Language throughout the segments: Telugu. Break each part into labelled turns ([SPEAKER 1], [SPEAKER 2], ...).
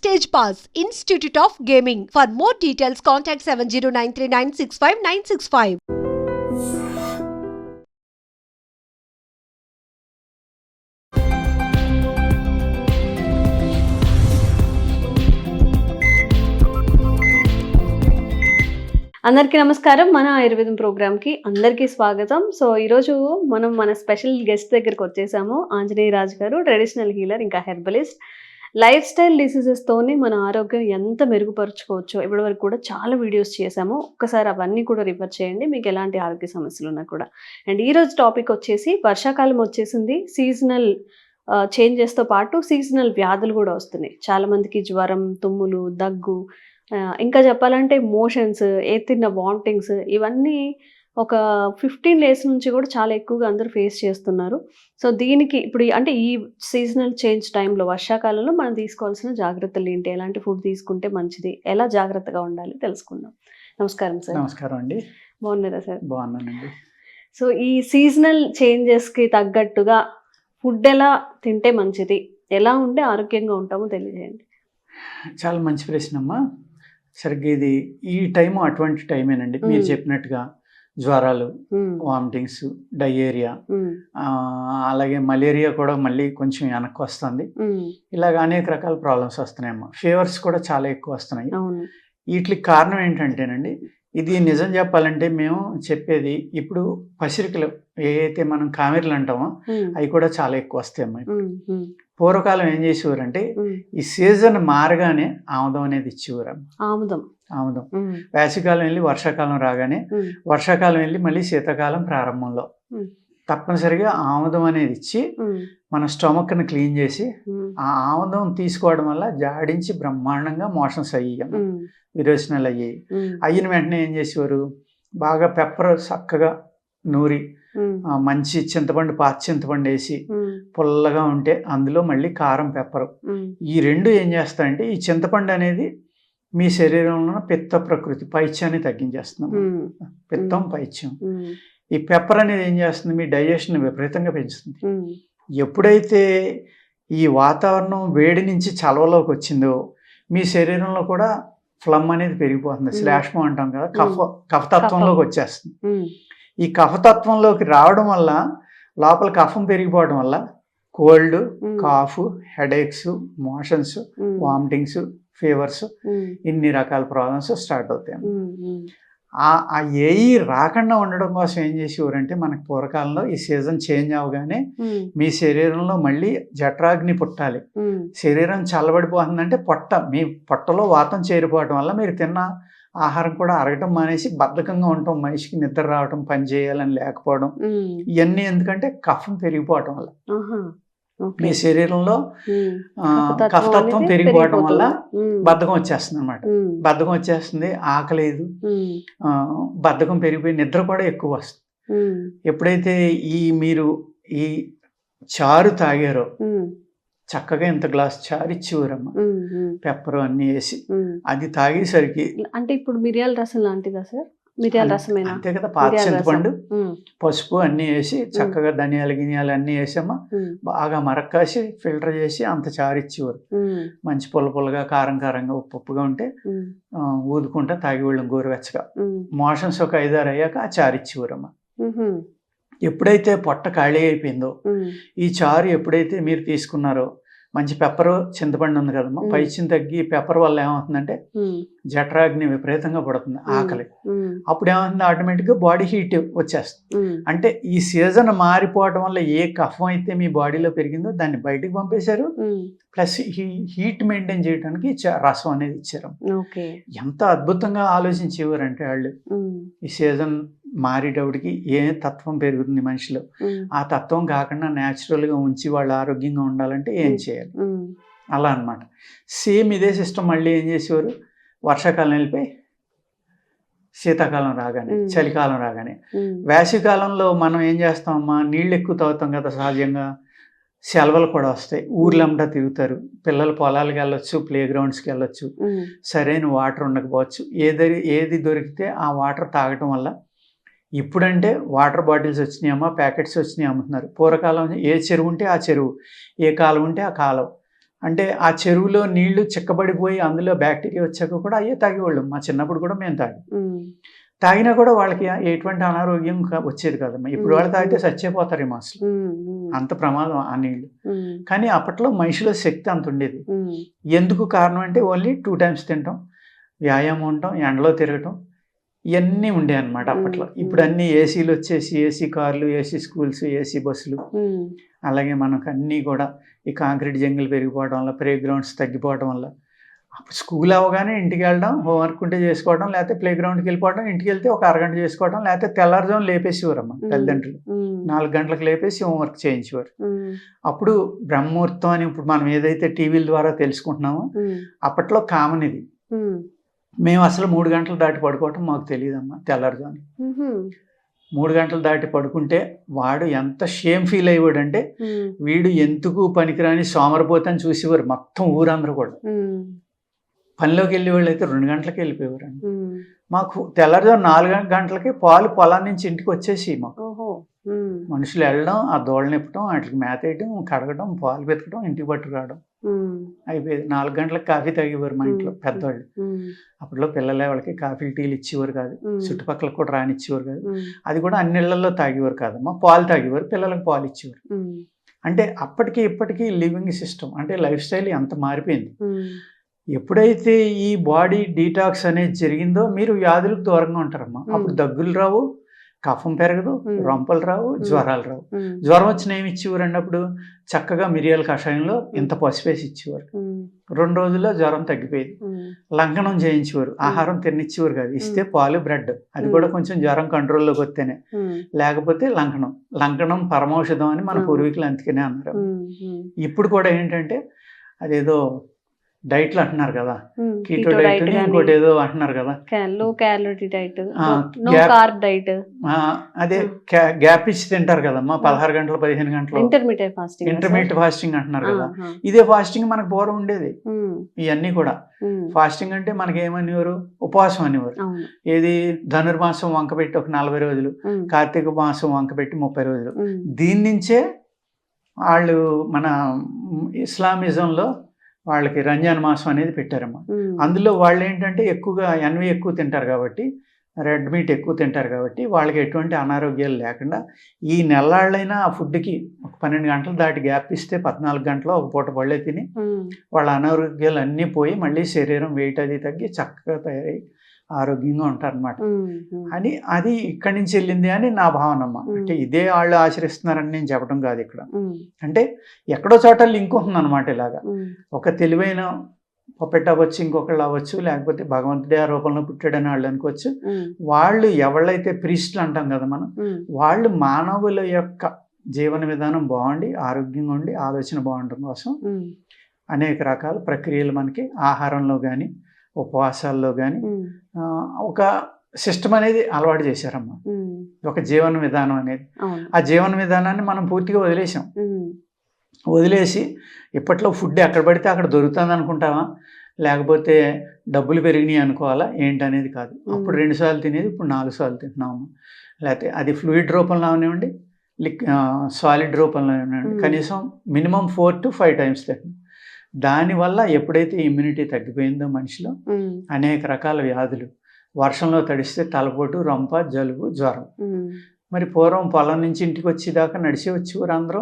[SPEAKER 1] Stage Pass, Institute of Gaming. For more details, contact 7093965965965.
[SPEAKER 2] అందరికీ నమస్కారం. మన ఆయుర్వేదం ప్రోగ్రామ్కి అందరికీ స్వాగతం. సో ఈరోజు మనం మన స్పెషల్ గెస్ట్ దగ్గరికి వచ్చేసాము. ఆంజనేయ రాజు గారు, ట్రెడిషనల్ హీలర్, ఇంకా హెర్బలిస్ట్. లైఫ్ స్టైల్ డిసీజెస్తోని మన ఆరోగ్యం ఎంత మెరుగుపరుచుకోవచ్చో ఇప్పటివరకు కూడా చాలా వీడియోస్ చేశాము. ఒక్కసారి అవన్నీ కూడా రిఫర్ చేయండి, మీకు ఎలాంటి ఆరోగ్య సమస్యలు ఉన్నా కూడా. అండ్ ఈరోజు టాపిక్ వచ్చేసి వర్షాకాలం వచ్చేసింది. సీజనల్ చేంజెస్తో పాటు సీజనల్ వ్యాధులు కూడా వస్తున్నాయి. చాలామందికి జ్వరం, తుమ్ములు, దగ్గు, ఇంకా చెప్పాలంటే మోషన్స్, తిన్న వామిటింగ్స్, ఇవన్నీ ఒక 15 days నుంచి కూడా చాలా ఎక్కువగా అందరూ ఫేస్ చేస్తున్నారు. సో దీనికి ఇప్పుడు అంటే ఈ సీజనల్ చేంజ్ టైంలో, వర్షాకాలంలో మనం తీసుకోవాల్సిన జాగ్రత్తలు ఏంటి, ఎలాంటి ఫుడ్ తీసుకుంటే మంచిది, ఎలా జాగ్రత్తగా ఉండాలి తెలుసుకుందాం. నమస్కారం సార్.
[SPEAKER 3] నమస్కారం అండి.
[SPEAKER 2] బాగున్నారా సార్?
[SPEAKER 3] బాగున్నానండి.
[SPEAKER 2] సో ఈ సీజనల్ చేంజెస్కి తగ్గట్టుగా ఫుడ్ ఎలా తింటే మంచిది, ఎలా ఉంటే ఆరోగ్యంగా ఉంటామో తెలియజేయండి.
[SPEAKER 3] చాలా మంచి ప్రశ్న అమ్మా. సరిగ్గా ఇది ఈ టైము అటువంటి టైమేనండి. మీరు చెప్పినట్టుగా జ్వరాలు, వామిటింగ్స్, డయేరియా, అలాగే మలేరియా కూడా మళ్ళీ కొంచెం వెనక్కి వస్తుంది. ఇలాగ అనేక రకాల ప్రాబ్లమ్స్ వస్తున్నాయమ్మా. ఫీవర్స్ కూడా చాలా ఎక్కువ వస్తున్నాయి. వీటికి కారణం ఏంటంటేనండి, ఇది నిజం చెప్పాలంటే మేము చెప్పేది ఇప్పుడు పసిరికలు ఏవైతే మనం కామెర్లు అంటామో అవి కూడా చాలా ఎక్కువ వస్తాయమ్మా. పూర్వకాలం ఏం చేసేవారంటే ఈ సీజన్ మారగానే ఆముదం అనేది ఇచ్చేవారు. ఆముదం వేసవికాలం వెళ్ళి వర్షాకాలం రాగానే, వర్షాకాలం వెళ్ళి మళ్ళీ శీతాకాలం ప్రారంభంలో తప్పనిసరిగా ఆముదం అనేది ఇచ్చి మన స్టమక్ని క్లీన్ చేసి ఆ ఆముదం తీసుకోవడం వల్ల జాడించి బ్రహ్మాండంగా మోషన్స్ అయ్యాయి, విరోచనాలు అయ్యాయి. అయిన వెంటనే ఏం చేసేవారు, బాగా పెప్పర్ చక్కగా నూరి మంచి చింతపండు, పాత చింతపండు వేసి పుల్లగా ఉంటే అందులో మళ్ళీ కారం, పెప్పరు, ఈ రెండు ఏం చేస్తాయంటే ఈ చింతపండు అనేది మీ శరీరంలో పిత్త ప్రకృతి పైత్యాన్ని తగ్గించేస్తున్నాం. పిత్తం, పైత్యం. ఈ పెప్పర్ అనేది ఏం చేస్తుంది, మీ డైజెషన్ విపరీతంగా పెంచుతుంది. ఎప్పుడైతే ఈ వాతావరణం వేడి నుంచి చలవలోకి వచ్చిందో మీ శరీరంలో కూడా ఫ్లమ్ అనేది పెరిగిపోతుంది. శ్లేష్మం అంటాం కదా, కఫతత్వంలోకి వచ్చేస్తుంది. ఈ కఫతత్వంలోకి రావడం వల్ల లోపల కఫం పెరిగిపోవడం వల్ల cold, cough, headaches, motions, vomitings, fevers, ఇన్ని రకాల ప్రాబ్లమ్స్ స్టార్ట్ అవుతాయి. ఆ ఏఈ రాకుండా ఉండడం కోసం ఏం చేసేవారంటే మనకు పూర్వకాలంలో ఈ సీజన్ చేంజ్ అవగానే మీ శరీరంలో మళ్ళీ జఠరాగ్ని పుట్టాలి. శరీరం చల్లబడిపోతుందంటే మీ పొట్టలో వాతం చేరిపోవడం వల్ల మీరు తిన్న ఆహారం కూడా అరగటం మానేసి బద్ధకంగా ఉండటం, మనిషికి నిద్ర రావటం, పని చేయాలని లేకపోవడం, ఇవన్నీ ఎందుకంటే కఫం పెరిగిపోవటం వల్ల మీ శరీరంలో కఫతత్వం పెరిగిపోవడం వల్ల బద్ధకం వచ్చేస్తుంది అనమాట. బద్ధకం వచ్చేస్తుంది, ఆకలేదు, బద్ధకం పెరిగిపోయి నిద్ర కూడా ఎక్కువ వస్తుంది. ఎప్పుడైతే మీరు ఈ చారు తాగారో, చక్కగా ఇంత గ్లాస్ చారు ఇచ్చేవారమ్మ, పెప్పర్ అన్ని వేసి, అది తాగేసరికి
[SPEAKER 2] అంటే ఇప్పుడు మిరియాల రసం లాంటిదా సార్? మిరియాల రసమేనా?
[SPEAKER 3] అంతే కదా, పాత చింతపండు, పసుపు అన్నీ వేసి చక్కగా గినియాలు అన్నీ వేసామా, బాగా మరక్కాసి ఫిల్టర్ చేసి అంత చారు ఇచ్చేవారు. మంచి పుల్లగా, కారంగా, ఉప్పుగా ఉంటే ఊదుకుంటా తాగేవాళ్ళం గోరువెచ్చగా. మోషన్స్ ఒక 5-6 అయ్యాక ఆ చారు ఇచ్చేవారమ్మ. ఎప్పుడైతే పొట్ట ఖాళీ అయిపోయిందో, ఈ చారు ఎప్పుడైతే మీరు తీసుకున్నారో, మంచి పెప్పరు, చింతపండు ఉంది కదమ్మా, పైచిని తగ్గి పెప్పర్ వల్ల ఏమవుతుందంటే జఠరాగ్ని విపరీతంగా పడుతుంది, ఆకలి. అప్పుడు ఏమవుతుంది, ఆటోమేటిక్గా బాడీ హీట్ వచ్చేస్తుంది. అంటే ఈ సీజన్ మారిపోవడం వల్ల ఏ కఫం అయితే మీ బాడీలో పెరిగిందో దాన్ని బయటకు పంపేశారు, ప్లస్ హీట్ మెయింటైన్ చేయడానికి రసం అనేది ఇచ్చారు. ఎంత అద్భుతంగా ఆలోచించేవారంటే వాళ్ళు, ఈ సీజన్ మారేటప్పటికి ఏ తత్వం పెరుగుతుంది మనిషిలో, ఆ తత్వం కాకుండా న్యాచురల్గా ఉంచి వాళ్ళు ఆరోగ్యంగా ఉండాలంటే ఏం చేయాలి, అలా అనమాట. సేమ్ ఇదే సిస్టమ్ మళ్ళీ ఏం చేసేవారు, వర్షాకాలం వెళ్ళిపోయి శీతాకాలం రాగానే, చలికాలం రాగానే, వేసవికాలంలో మనం ఏం చేస్తామమ్మా, నీళ్ళు ఎక్కువ తాగుతాం కదా సహజంగా, సెలవులు కూడా వస్తాయి, ఊర్లంతా తిరుగుతారు, పిల్లలు పొలాలకు వెళ్ళొచ్చు, ప్లే గ్రౌండ్స్కి వెళ్ళొచ్చు, సరైన వాటర్ ఉండకపోవచ్చు, ఏది దొరికితే ఆ వాటర్ తాగటం వల్ల ఇప్పుడంటే వాటర్ బాటిల్స్ వచ్చినాయమ్మా, ప్యాకెట్స్ వచ్చినాయి అమ్ముతున్నారు. పూర్వకాలం ఏ చెరువు ఉంటే ఆ చెరువు, ఏ కాలం ఉంటే ఆ కాలం, అంటే ఆ చెరువులో నీళ్లు చిక్కబడిపోయి అందులో బ్యాక్టీరియా వచ్చాక కూడా అయ్యే తాగేవాళ్ళం. మా చిన్నప్పుడు కూడా మేము తాగినా కూడా వాళ్ళకి ఎటువంటి అనారోగ్యం వచ్చేది కదమ్మా. ఇప్పుడు వాళ్ళు తాగితే చచ్చిపోతారేమో అసలు, అంత ప్రమాదం ఆ నీళ్లు. కానీ అప్పట్లో మనిషిలో శక్తి అంత ఉండేది. ఎందుకు కారణం అంటే ఓన్లీ 2 టైమ్స్ తినటం, వ్యాయామం ఉండటం, ఎండలో తిరగటం, ఇవన్నీ ఉండే అన్నమాట అప్పట్లో. ఇప్పుడు అన్ని ఏసీలు వచ్చేసి ఏసీ కార్లు, ఏసీ స్కూల్స్, ఏసీ బస్సులు, అలాగే మనకు అన్నీ కూడా ఈ కాంక్రీట్ జంగిల్ పెరిగిపోవడం వల్ల, ప్లే గ్రౌండ్స్ తగ్గిపోవడం వల్ల అప్పుడు స్కూల్ అవ్వగానే ఇంటికి వెళ్ళడం, హోంవర్క్ ఉంటే చేసుకోవడం, లేకపోతే ప్లే గ్రౌండ్కి వెళ్ళిపోవడం, ఇంటికి వెళ్తే ఒక అరగంట చేసుకోవడం, లేకపోతే తెల్లారుజాము లేపేసేవారమ్మ తల్లిదండ్రులు. 4 గంటలకు లేపేసి హోంవర్క్ చేయించేవారు. అప్పుడు బ్రహ్మముహూర్తం అని ఇప్పుడు మనం ఏదైతే టీవీల ద్వారా తెలుసుకుంటున్నామో అప్పట్లో కామన్ ఇది. మేము అసలు 3 గంటలు దాటి పడుకోవటం మాకు తెలియదమ్మా. తెల్లారుజాము 3 గంటలు దాటి పడుకుంటే వాడు ఎంత షేమ్ ఫీల్ అయ్యేవాడు అంటే, వీడు ఎందుకు పనికిరాని సోమరిపోతని చూసేవారు మొత్తం ఊరందరూ కూడా. పనిలోకి వెళ్ళేవాళ్ళు అయితే 2 గంటలకి వెళ్ళిపోయేవారండి. మాకు తెల్లారుజాము 4 గంటలకి పాలు పొలం నుంచి ఇంటికి వచ్చేసి మాకు మనుషులు వెళ్ళడం, ఆ దోళ్ళ నిప్పడం, వాటికి మేత వేయడం, కడగడం, పాలు పెతకడం, ఇంటికి పట్టుకురావడం అయిపోయేది. 4 గంటలకు కాఫీ తాగేవారు మా ఇంట్లో పెద్దవాళ్ళు. అప్పట్లో పిల్లలే వాళ్ళకి కాఫీ టీలు ఇచ్చేవారు కాదు, చుట్టుపక్కల కూడా రానిచ్చేవారు కాదు. అది కూడా అన్ని ఇళ్లలో తాగేవారు కాదమ్మా, పాలు తాగేవారు, పిల్లలకు పాలు ఇచ్చేవారు. అంటే అప్పటికి ఇప్పటికీ లివింగ్ సిస్టమ్ అంటే లైఫ్ స్టైల్ ఎంత మారిపోయింది. ఎప్పుడైతే ఈ బాడీ డీటాక్స్ అనేది జరిగిందో మీరు వ్యాధులకు దూరంగా ఉంటారమ్మా. అప్పుడు దగ్గులు రావు, కఫం పెరగదు, రొంపలు రావు, జ్వరాలు రావు. జ్వరం వచ్చిన ఏమి ఇచ్చేవారు అన్నప్పుడు చక్కగా మిరియాల కషాయంలో ఇంత పసిపేసి ఇచ్చేవారు. 2 రోజుల్లో జ్వరం తగ్గిపోయేది. లంకనం చేయించేవారు, ఆహారం తినిచ్చేవారు కాదు, ఇస్తే పాలు బ్రెడ్, అది కూడా కొంచెం జ్వరం కంట్రోల్లోకి వస్తేనే, లేకపోతే లంకనం పరమౌషధం అని మన పూర్వీకులు అందుకనే అన్నారు. ఇప్పుడు కూడా ఏంటంటే అదేదో డైట్లు అంటున్నారు కదా, కీటో డైట్, ఇంకోటి ఏదో అంటున్నారు కదా,
[SPEAKER 2] low calorie diet, no carb diet,
[SPEAKER 3] అదే గ్యాప్ ఇచ్చి తింటారు కదమ్మా, 16 గంటలు 15 గంటలు ఇంటర్మీడియట్ ఫాస్టింగ్ అంటున్నారు కదా. ఇదే ఫాస్టింగ్ మనకు పూర్వం ఉండేది. ఇవన్నీ కూడా ఫాస్టింగ్ అంటే మనకి ఏమనేవారు, ఉపవాసం అనేవారు. ఏది ధనుర్మాసం వంకపెట్టి ఒక 40 రోజులు, కార్తీక మాసం వంకపెట్టి 30 రోజులు. దీని నుంచే వాళ్ళు మన ఇస్లామిజంలో వాళ్ళకి రంజాన్ మాసం అనేది పెట్టారమ్మా. అందులో వాళ్ళు ఏంటంటే ఎక్కువగా ఎన్వి ఎక్కువ తింటారు కాబట్టి, రెడ్ మీట్ ఎక్కువ తింటారు కాబట్టి వాళ్ళకి ఎటువంటి అనారోగ్యాలు లేకుండా ఈ నెల్లాళ్ళైనా ఆ ఫుడ్కి ఒక 12 గంటలు దాటి గ్యాప్ ఇస్తే 14 గంటలు ఒక పూట పళ్ళే తిని వాళ్ళ అనారోగ్యాలు అన్నీ పోయి మళ్ళీ శరీరం వెయిట్ అది తగ్గి చక్కగా తయారై ఆరోగ్యంగా ఉంటారనమాట. అని అది ఇక్కడి నుంచి వెళ్ళింది అని నా భావన అమ్మ. అంటే ఇదే వాళ్ళు ఆచరిస్తున్నారని నేను చెప్పడం కాదు ఇక్కడ. అంటే ఎక్కడో చోట లింక్ ఉంటుంది అనమాట. ఇలాగా ఒక తెలివైన పప్పెట్ అవ్వచ్చు, ఇంకొకళ్ళు అవ్వచ్చు, లేకపోతే భగవంతుడే ఆ రూపంలో పుట్టాడని వాళ్ళు అనుకోవచ్చు. వాళ్ళు ఎవళ్ళైతే ప్రీస్టులు అంటాం కదా మనం, వాళ్ళు మానవుల యొక్క జీవన విధానం బాగుండి ఆరోగ్యంగా ఉండి ఆలోచన బాగుండడం కోసం అనేక రకాల ప్రక్రియలు మనకి ఆహారంలో కానీ ఉపవాసాల్లో కానీ ఒక సిస్టమ్ అనేది అలవాటు చేశారమ్మా. ఒక జీవన విధానం అనేది, ఆ జీవన విధానాన్ని మనం పూర్తిగా వదిలేసి ఇప్పట్లో ఫుడ్ ఎక్కడ పడితే అక్కడ దొరుకుతుంది అనుకుంటావా, లేకపోతే డబ్బులు పెరిగినాయి అనుకోవాలా ఏంటనేది కాదు. అప్పుడు 2 సార్లు తినేది ఇప్పుడు 4 సార్లు తింటున్నాము. లేకపోతే అది ఫ్లూయిడ్ రూపంలో అవనివ్వండి, సాలిడ్ రూపంలో అవనివ్వండి, కనీసం మినిమం 4 to 5 టైమ్స్ తింటున్నాం. దానివల్ల ఎప్పుడైతే ఇమ్యూనిటీ తగ్గిపోయిందో మనిషిలో అనేక రకాల వ్యాధులు, వర్షంలో తడిస్తే తలపోటు, రొంప, జలుబు, జ్వరం. మరి పూర్వం పొలం నుంచి ఇంటికి వచ్చేదాకా నడిచి వచ్చేవారు అందరూ,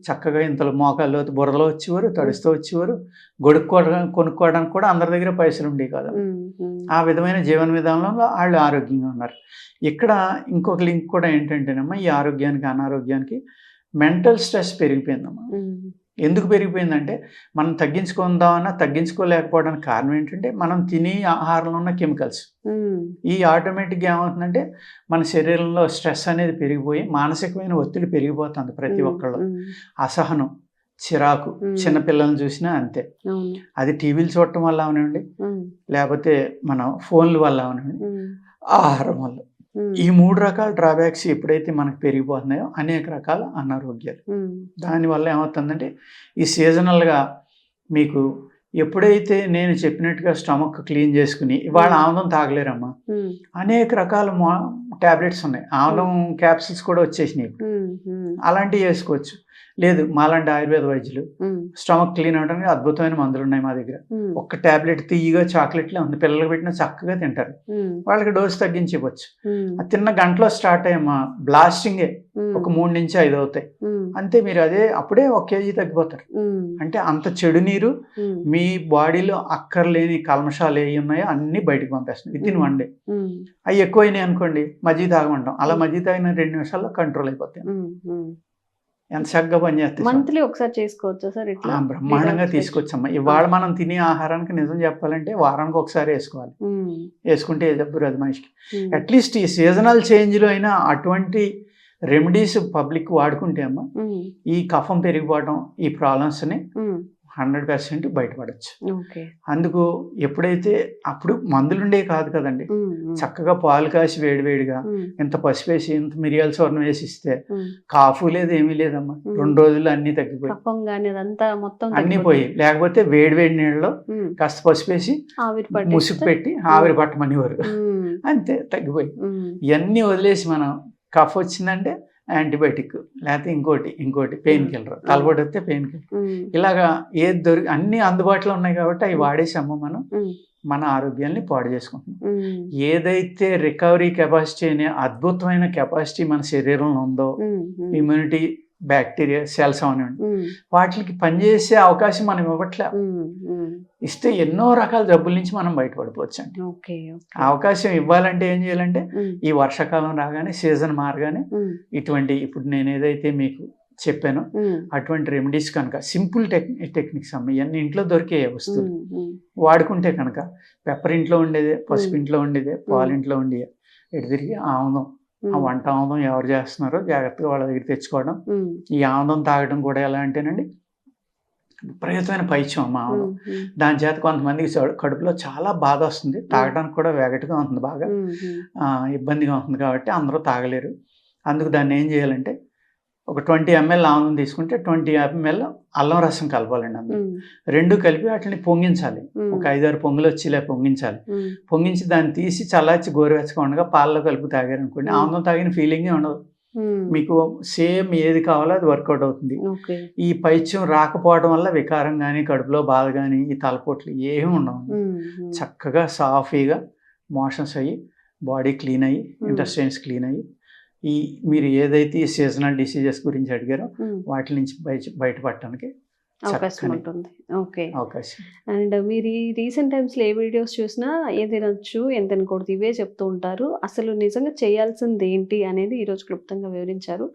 [SPEAKER 3] చక్కగా ఇంతలో మోకాల్లో బురదలో వచ్చేవారు, తడుస్తూ వచ్చేవారు. కొనుక్కోవడానికి కూడా అందరి దగ్గర పైసలు ఉండేవి కాదు. ఆ విధమైన జీవన విధానంలో వాళ్ళు ఆరోగ్యంగా ఉన్నారు. ఇక్కడ ఇంకొక లింక్ కూడా ఏంటంటేనమ్మా, ఈ ఆరోగ్యానికి అనారోగ్యానికి మెంటల్ స్ట్రెస్ పెరిగిపోయిందమ్మా. ఎందుకు పెరిగిపోయిందంటే మనం తగ్గించుకుందామన్నా తగ్గించుకోలేకపోవడానికి కారణం ఏంటంటే మనం తినే ఆహారంలో ఉన్న కెమికల్స్. ఈ ఆటోమేటిక్గా ఏమవుతుందంటే మన శరీరంలో స్ట్రెస్ అనేది పెరిగిపోయి మానసికమైన ఒత్తిడి పెరిగిపోతుంది ప్రతి ఒక్కళ్ళు. అసహనం, చిరాకు, చిన్నపిల్లల్ని చూసినా అంతే. అది టీవీలు చూడటం వల్ల అవనివ్వండి, లేకపోతే మన ఫోన్ల వల్ల అవనివ్వండి, ఆహారం వల్ల. ఈ 3 రకాల డ్రాబ్యాక్స్ ఎప్పుడైతే మనకు పెరిగిపోతున్నాయో అనేక రకాల అనారోగ్యాలు. దానివల్ల ఏమవుతుందంటే ఈ సీజనల్గా మీకు ఎప్పుడైతే నేను చెప్పినట్టుగా స్టమక్ క్లీన్ చేసుకుని, ఇవాళ ఆముదం తాగలేరమ్మా, అనేక రకాల ట్యాబ్లెట్స్ ఉన్నాయి, ఆముదం క్యాప్సిల్స్ కూడా వచ్చేసినాయి, అలాంటివి వేసుకోవచ్చు. లేదు మాలాంటి ఆయుర్వేద వైద్యులు స్టమక్ క్లీన్ అవడానికి అద్భుతమైన మందులు ఉన్నాయి మా దగ్గర. ఒక్క టాబ్లెట్ తీయగా చాక్లెట్లే ఉంది, పిల్లలకు పెట్టినా చక్కగా తింటారు. వాళ్ళకి డోసు తగ్గించి ఇవ్వచ్చు. ఆ తిన్న గంటలో స్టార్ట్ అయ్యమ్మా బ్లాస్టింగే ఒక 3 నుంచి 5 అవుతాయి అంతే. మీరు అదే అప్పుడే 1 kg తగ్గిపోతారు. అంటే అంత చెడు నీరు మీ బాడీలో అక్కర్లేని కల్మషాలు ఏ ఉన్నాయో అన్ని బయటకు పంపేస్తుంది విత్ ఇన్ 1 day. అవి ఎక్కువైనాయి అనుకోండి మజ్జిగ తాగమంటాం, అలా మజ్జిగ తాగిన 2 నిమిషాల్లో కంట్రోల్ అయిపోతాయి. ఎంత చక్కగా పనిచేస్తాయి.
[SPEAKER 2] మంత్లీ ఒకసారి చేసుకోవచ్చా సార్ ఇట్లా?
[SPEAKER 3] బ్రహ్మాండంగా తీసుకొచ్చమ్మా. ఇవాళ మనం తినే ఆహారానికి నిజం చెప్పాలంటే వారానికి ఒకసారి వేసుకోవాలి. వేసుకుంటే ఏ జబ్బు రాదు మనిషికి. అట్లీస్ట్ ఈ సీజనల్ చేంజ్లో అయినా అటువంటి రెమెడీస్ పబ్లిక్ వాడుకుంటే అమ్మా ఈ కఫం పెరిగిపోవడం ఈ ప్రాబ్లమ్స్ని 100% బయటపడచ్చు. అందుకు ఎప్పుడైతే అప్పుడు మందులుండే కాదు కదండి, చక్కగా పాలు కాసి వేడివేడిగా ఇంత పసుపు వేసి ఇంత మిరియాల చూర్ణం వేసి ఇస్తే కాఫు లేదు ఏమీ లేదమ్మా. 2 రోజుల్లో అన్ని తగ్గిపోయి అన్ని పోయి. లేకపోతే వేడివేడి నీళ్ళలో కాస్త పసుపు వేసి ముసుగు పెట్టి ఆవిరి పట్టమని వరకు అంతే తగ్గిపోయి. ఇవన్నీ వదిలేసి మనం కఫ్ వచ్చిందంటే యాంటీబయాటిక్ లేకపోతే ఇంకోటి పెయిన్ కిల్లర్, తలపోటు వస్తే పెయిన్ కిల్లర్, ఇలాగా ఏది అన్ని అందుబాటులో ఉన్నాయి కాబట్టి అవి వాడేసాము మనం మన ఆరోగ్యాన్ని పాడు చేసుకుంటున్నాం. ఏదైతే రికవరీ కెపాసిటీ అనే అద్భుతమైన కెపాసిటీ మన శరీరంలో ఉందో, ఇమ్యూనిటీ బ్యాక్టీరియా సెల్స్ అవనండి, వాటికి పనిచేసే అవకాశం మనం ఇవ్వట్లే. ఇస్తే ఎన్నో రకాల జబ్బుల నుంచి మనం బయటపడిపోవచ్చు అండి. అవకాశం ఇవ్వాలంటే ఏం చేయాలంటే ఈ వర్షాకాలం రాగానే సీజన్ మారగానే ఇటువంటి ఇప్పుడు నేను ఏదైతే మీకు చెప్పానో అటువంటి రెమెడీస్ కనుక సింపుల్ టెక్నిక్స్ అమ్మ ఇవన్నీ ఇంట్లో దొరికే వస్తువులు వాడుకుంటే కనుక పెప్పర్ ఇంట్లో ఉండేదే, పసుపు ఇంట్లో ఉండేదే, పాలు ఇంట్లో ఉండేదే, ఎటు తిరిగి ఆముదం, ఆ వంట ఆముదం ఎవరు చేస్తున్నారో జాగ్రత్తగా వాళ్ళ దగ్గర తెచ్చుకోవడం. ఈ ఆముదం తాగడం కూడా ఎలా అంటేనండి విపరీతమైన పైత్యం అమ్మ ఆముదం. దాని చేత కొంతమందికి కడుపులో చాలా బాధ వస్తుంది, తాగడానికి కూడా వేగటగా ఉంటుంది, బాగా ఇబ్బందిగా ఉంటుంది కాబట్టి అందరూ తాగలేరు. అందుకు దాన్ని ఏం చేయాలంటే ఒక 20 ml ఆముదం తీసుకుంటే 20 ml అల్లం రసం కలపాలండి. అందులో 2 కలిపి వాటిని పొంగించాలి. ఒక 5-6 పొంగులు వచ్చేలా పొంగించాలి. పొంగించి దాన్ని తీసి చల్లార్చి గోరువెచ్చగా ఉండగా పాలలో కలిపి తాగారనుకోండి ఆముదం తాగిన ఫీలింగే ఉండదు. మీకు సేమ్ ఏది కావాలో అది వర్కౌట్ అవుతుంది. ఈ పైత్యం రాకపోవడం వల్ల వికారం కానీ కడుపులో బాధ కానీ ఈ తలపోట్లు ఏమి ఉండవు. చక్కగా సాఫీగా మోషన్స్ అయ్యి బాడీ క్లీన్ అయ్యి ఇంటెస్టైన్స్ క్లీన్ అయ్యి ఈ మీరు ఏదైతే ఈ సీజనల్ డిసీజెస్ గురించి అడిగారో వాటి నుంచి బయటపడటానికి
[SPEAKER 2] అవకాశం ఉంటుంది. అండ్ మీరు ఈ రీసెంట్ టైమ్స్లో ఏ వీడియోస్ చూసినా ఏ తినొచ్చు ఎంత తినకూడదు ఇవే చెప్తూ ఉంటారు. అసలు నిజంగా చేయాల్సింది ఏంటి అనేది ఈరోజు క్లుప్తంగా వివరించారు.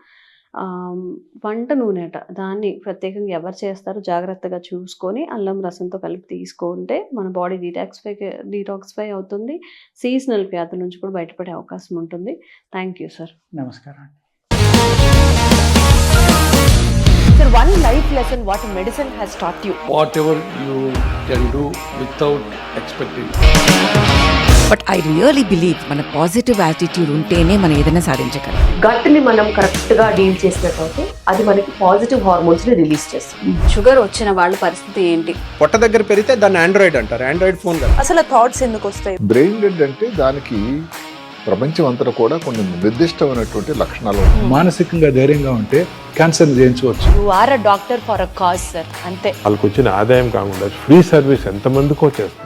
[SPEAKER 2] వంట నూనెట దాన్ని ప్రత్యేకంగా ఎవరు చేస్తారో జాగ్రత్తగా చూసుకొని అల్లం రసంతో కలిపి తీసుకుంటే మన బాడీ డీటాక్సిఫై అవుతుంది. సీజనల్ వ్యాధుల నుంచి కూడా బయటపడే అవకాశం ఉంటుంది. Thank you sir.
[SPEAKER 3] నమస్కారం.
[SPEAKER 1] Sir, one life lesson what medicine has taught you.
[SPEAKER 4] Whatever you can do without expecting.
[SPEAKER 5] But I really believe మన పాజిటివ్ యాటిట్యూడ్ ఉంటేనే మనం ఏదైనా సాధించగలం.
[SPEAKER 6] గట్ని మనం కరెక్ట్గా డీల్ చేసినట్లయితే అది మనకి పాజిటివ్ హార్మోన్స్ని రిలీజ్ చేస్తుంది.
[SPEAKER 2] షుగర్ వచ్చిన వాళ్ళ పరిస్థితి ఏంటి?
[SPEAKER 7] పొట్ట దగ్గర పెరిగితే దాన్ని ఆండ్రాయిడ్ అంటారు, ఆండ్రాయిడ్ ఫోన్ కదా.
[SPEAKER 2] అసలు థాట్స్ ఎందుకు వస్తాయి?
[SPEAKER 8] బ్రెయిన్ డెడ్ అంటే దానికి ప్రపంచం అంతా కూడా కొన్ని నిర్దిష్టమైనటువంటి లక్షణాలు.
[SPEAKER 9] మానసికంగా ధైర్యంగా ఉంటే క్యాన్సర్ జయించవచ్చు.
[SPEAKER 1] You are a doctor for a cause, sir. అంతే.
[SPEAKER 4] వాళ్ళకి వచ్చిన ఆదాయం కాకుండా ఫ్రీ సర్వీస్ ఎంతమందికో చేస్తారు.